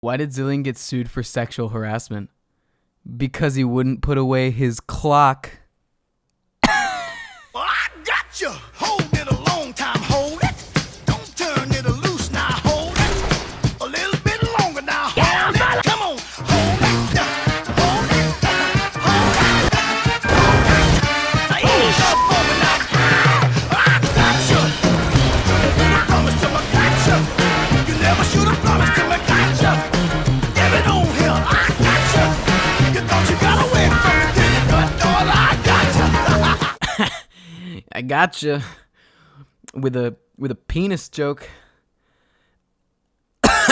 Why did Zillian get sued for sexual harassment? Because he wouldn't put away his clock. Well, I got you. Hold it a long time, hold it. Don't turn it loose now, hold it. A little bit longer now, hold it. Come on, hold it. Hold it. Hold it. Hold up for me now. I got you. You promised to me, got you. You never should have promised to me, got you. Give it on here, I got you. You thought you got away from me, did you? But daughter, I got you. I gotcha. With a penis joke.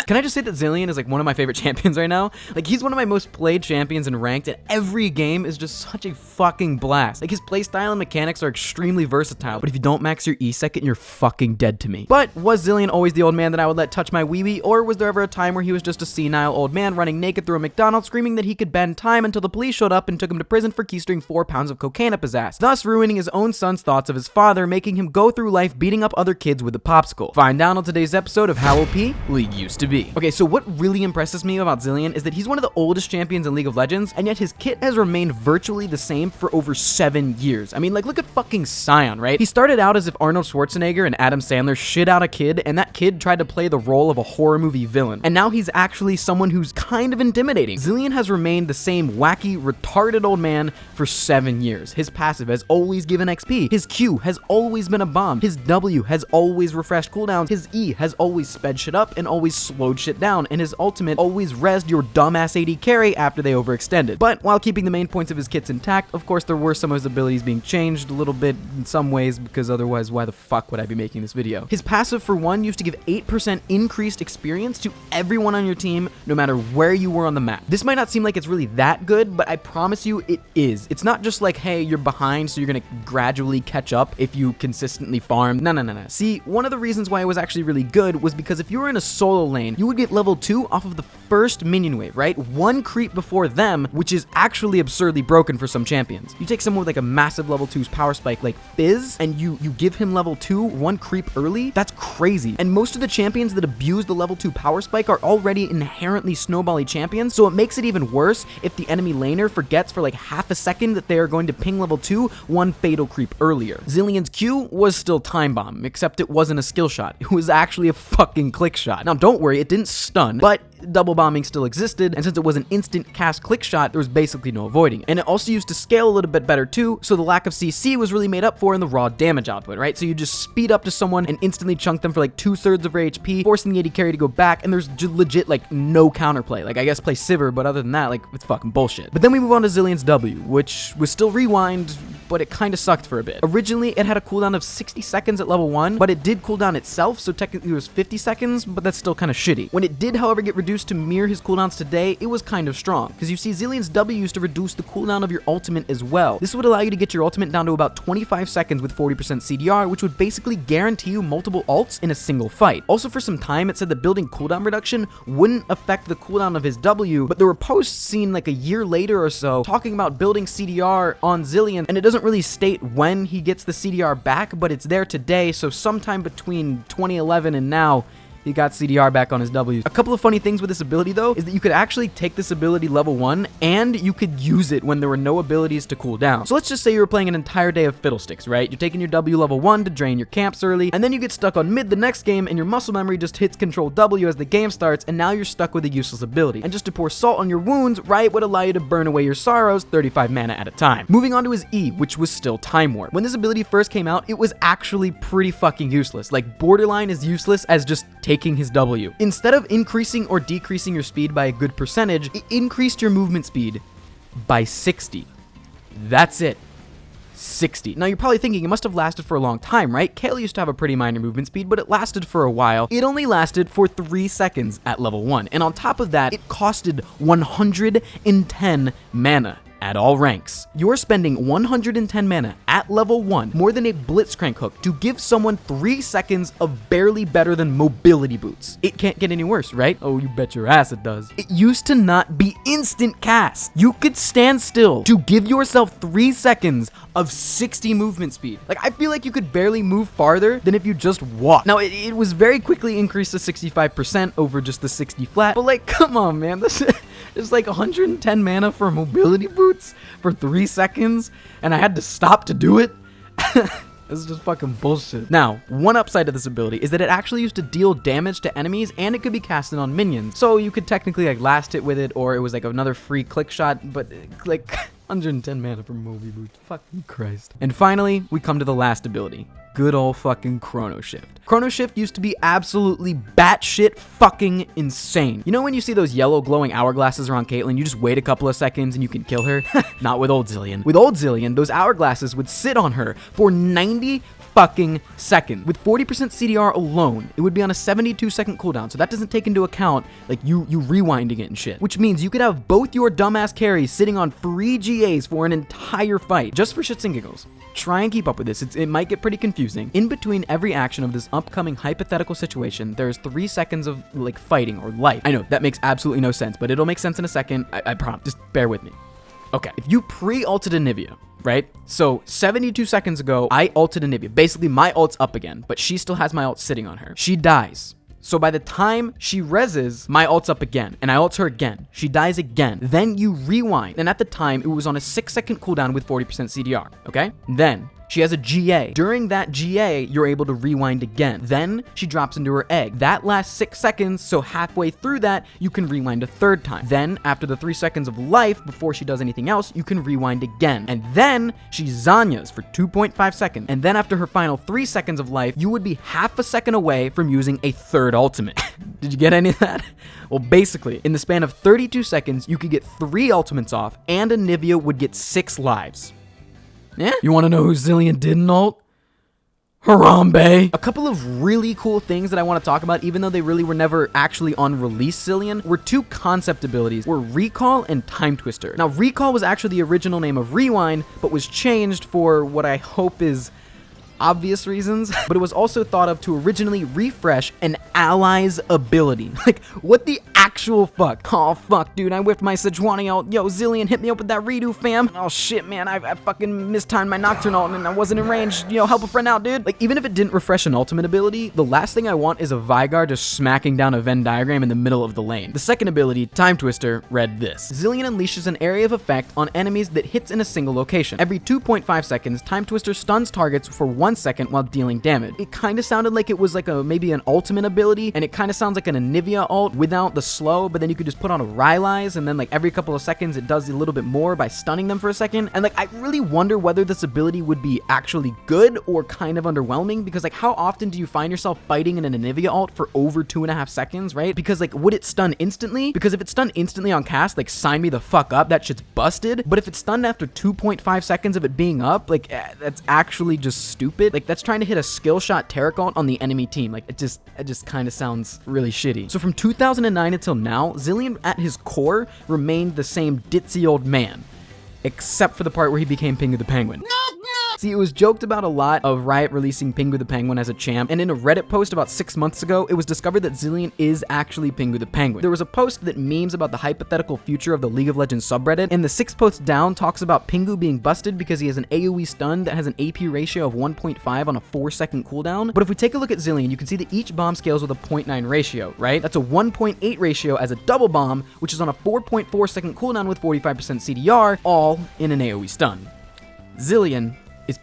Can I just say that Zillian is like one of my favorite champions right now? Like, he's one of my most played champions in ranked, and every game is just such a fucking blast. Like, his playstyle and mechanics are extremely versatile, but if you don't max your E second, you're fucking dead to me. But was Zillian always the old man that I would let touch my wee-wee, or was there ever a time where he was just a senile old man running naked through a McDonald's screaming that he could bend time until the police showed up and took him to prison for keystering 4 pounds of cocaine up his ass, thus ruining his own son's thoughts of his father, making him go through life beating up other kids with a popsicle? Find out on today's episode of How OP League Used to Be. Okay, so what really impresses me about Zillian is that he's one of the oldest champions in League of Legends, and yet his kit has remained virtually the same for over 7 years. I mean, like, look at fucking Sion, right? He started out as if Arnold Schwarzenegger and Adam Sandler shit out a kid, and that kid tried to play the role of a horror movie villain. And now he's actually someone who's kind of intimidating. Zillian has remained the same wacky, retarded old man for 7 years. His passive has always given XP. His Q has always been a bomb. His W has always refreshed cooldowns. His E has always sped shit up and always slowed shit down. And his ultimate always rezzed your dumbass AD carry after they overextended. But while keeping the main points of his kits intact, of course there were some of his abilities being changed a little bit in some ways, because otherwise why the fuck would I be making this video? His passive, for one, used to give 8% increased experience to everyone on your team, no matter where you were on the map. This might not seem like it's really that good, but I promise you it is. It's not just like, hey, you're behind, so you're gonna gradually catch up if you consistently farm. No. See, one of the reasons why it was actually really good was because if you were in a solo lane, you would get level 2 off of the first minion wave, right? 1 creep before them, which is actually absurdly broken for some champions. You take someone with like a massive level 2's power spike like Fizz, and you give him level 2 1 creep early. That's crazy. And most of the champions that abuse the level 2 power spike are already inherently snowbally champions, so it makes it even worse if the enemy laner forgets for like half a second that they are going to ping level 2 1 fatal creep earlier. Zillian's Q was still time bomb, except it wasn't a skill shot. It was actually a fucking click shot. Now don't worry, it didn't stun, but double bombing still existed, and since it was an instant cast click shot, there was basically no avoiding it. And it also used to scale a little bit better too, so the lack of CC was really made up for in the raw damage output, right? So you just speed up to someone and instantly chunk them for like 2/3 of their HP, forcing the AD carry to go back, and there's legit like no counterplay. Like, I guess play Sivir, but other than that, like, it's fucking bullshit. But then we move on to Zillian's W, which was still rewind, but it kind of sucked for a bit. Originally, it had a cooldown of 60 seconds at level 1, but it did cooldown itself, so technically it was 50 seconds, but that's still kind of shitty. When it did, however, get reduced to mirror his cooldowns today, it was kind of strong, because you see Zillian's W used to reduce the cooldown of your ultimate as well. This would allow you to get your ultimate down to about 25 seconds with 40% CDR, which would basically guarantee you multiple ults in a single fight. Also, for some time, it said that building cooldown reduction wouldn't affect the cooldown of his W, but there were posts seen like a year later or so talking about building CDR on Zillian, and it doesn't really state when he gets the CDR back, but it's there today, so sometime between 2011 and now, he got CDR back on his W's. A couple of funny things with this ability though is that you could actually take this ability level 1 and you could use it when there were no abilities to cool down. So let's just say you were playing an entire day of Fiddlesticks, right? You're taking your W level 1 to drain your camps early, and then you get stuck on mid the next game and your muscle memory just hits control W as the game starts, and now you're stuck with a useless ability. And just to pour salt on your wounds, Riot would allow you to burn away your sorrows 35 mana at a time. Moving on to his E, which was still Time Warp. When this ability first came out, it was actually pretty fucking useless. Like, borderline as useless as just taking his W. Instead of increasing or decreasing your speed by a good percentage, it increased your movement speed by 60. That's it. 60. Now you're probably thinking it must have lasted for a long time, right? Kayle used to have a pretty minor movement speed, but it lasted for a while. It only lasted for 3 seconds at level 1. And on top of that, it costed 110 mana. at all ranks. You're spending 110 mana at level 1, more than a Blitzcrank hook, to give someone 3 seconds of barely better than mobility boots. It can't get any worse, right? Oh, you bet your ass it does. It used to not be instant cast. You could stand still to give yourself 3 seconds of 60 movement speed. Like, I feel like you could barely move farther than if you just walked. Now, it was very quickly increased to 65% over just the 60 flat, but like, come on, man. This is like 110 mana for mobility boots for 3 seconds, and I had to stop to do it. This is just fucking bullshit. Now, one upside of this ability is that it actually used to deal damage to enemies, and it could be casted on minions. So you could technically like last hit with it, or it was like another free click shot, but like 110 mana for Moby Boot. Fucking Christ. And finally, we come to the last ability. Good old fucking Chronoshift. Chronoshift used to be absolutely batshit fucking insane. You know when you see those yellow glowing hourglasses around Caitlyn, you just wait a couple of seconds and you can kill her? Not with old Zillian. With old Zillian, those hourglasses would sit on her for 90 fucking seconds. With 40% CDR alone, it would be on a 72-second cooldown, so that doesn't take into account like you rewinding it and shit. Which means you could have both your dumbass carries sitting on free GAs for an entire fight, just for shits and giggles. Try and keep up with this. It might get pretty confusing. In between every action of this upcoming hypothetical situation, there's 3 seconds of like fighting or life. I know that makes absolutely no sense, but it'll make sense in a second. I promise. Just bear with me. Okay, if you pre-ulted Anivia, right? So 72 seconds ago, I ulted Anivia. Basically, my ult's up again, but she still has my ult sitting on her. She dies. So by the time she reses, my ult's up again, and I ult her again. She dies again. Then you rewind, and at the time, it was on a 6-second cooldown with 40% CDR, okay? Then she has a GA. During that GA, you're able to rewind again. Then she drops into her egg. That lasts 6 seconds, so halfway through that, you can rewind a third time. Then, after the 3 seconds of life, before she does anything else, you can rewind again. And then, she Zanyas for 2.5 seconds. And then after her final 3 seconds of life, you would be half a second away from using a third ultimate. Did you get any of that? Well, basically, in the span of 32 seconds, you could get 3 ultimates off, and Anivia would get 6 lives. Yeah? You want to know who Zillian didn't ult? Harambe. A couple of really cool things that I want to talk about, even though they really were never actually on release Zillian, were 2 concept abilities, were Recall and Time Twister. Now, Recall was actually the original name of Rewind, but was changed for what I hope is obvious reasons, but it was also thought of to originally refresh an ally's ability. Like, what the actual fuck? Oh, fuck, dude, I whipped my Sejuani out. Yo, Zillian, hit me up with that redo, fam. Oh, shit, man, I fucking mistimed my Nocturne ult and I wasn't in range. Yo, help a friend out, dude. Like, even if it didn't refresh an ultimate ability, the last thing I want is a Vygar just smacking down a Venn diagram in the middle of the lane. The second ability, Time Twister, read this. Zillian unleashes an area of effect on enemies that hits in a single location. Every 2.5 seconds, Time Twister stuns targets for 1 second while dealing damage. It kind of sounded like it was like maybe an ultimate ability, and it kind of sounds like an Anivia ult without the slow, but then you could just put on a Rylai's, and then like every couple of seconds it does a little bit more by stunning them for a second. And like, I really wonder whether this ability would be actually good or kind of underwhelming, because like, how often do you find yourself fighting in an Anivia ult for over 2.5 seconds, right? Because like, would it stun instantly? Because if it's stunned instantly on cast, like, sign me the fuck up, that shit's busted. But if it's stunned after 2.5 seconds of it being up, like, that's actually just stupid. Like, that's trying to hit a skill shot Taric ult on the enemy team. Like, it just kind of sounds really shitty. So from 2009 until now, Zillian at his core remained the same ditzy old man, except for the part where he became Pingu the Penguin. See, it was joked about a lot of Riot releasing Pingu the Penguin as a champ, and in a Reddit post about 6 months ago, it was discovered that Zillian is actually Pingu the Penguin. There was a post that memes about the hypothetical future of the League of Legends subreddit, and the 6 posts down talks about Pingu being busted because he has an AoE stun that has an AP ratio of 1.5 on a 4-second cooldown. But if we take a look at Zillian, you can see that each bomb scales with a 0.9 ratio, right? That's a 1.8 ratio as a double bomb, which is on a 4.4 second cooldown with 45% CDR, all in an AoE stun. Zillian is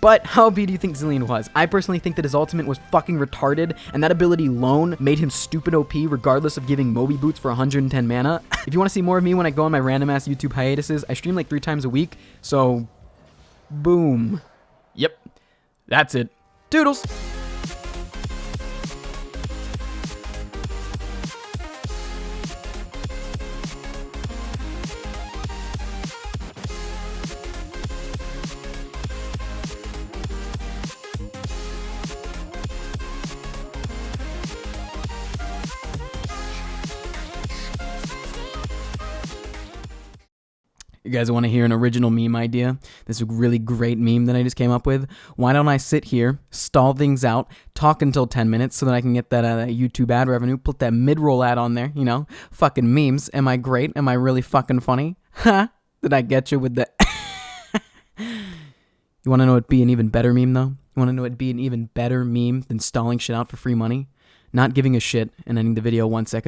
but how OP do you think Zillian was? I personally think that his ultimate was fucking retarded, and that ability alone made him stupid OP regardless of giving Moby Boots for 110 mana. If you want to see more of me when I go on my random ass YouTube hiatuses, I stream like 3 times a week, so boom. Yep, that's it. Toodles! You guys want to hear an original meme idea? This really great meme that I just came up with. Why don't I sit here, stall things out, talk until 10 minutes so that I can get that YouTube ad revenue, put that mid-roll ad on there, you know? Fucking memes. Am I great? Am I really fucking funny? Ha! Did I get you with the... You want to know it'd be an even better meme, though? You want to know it'd be an even better meme than stalling shit out for free money? Not giving a shit and ending the video 1 second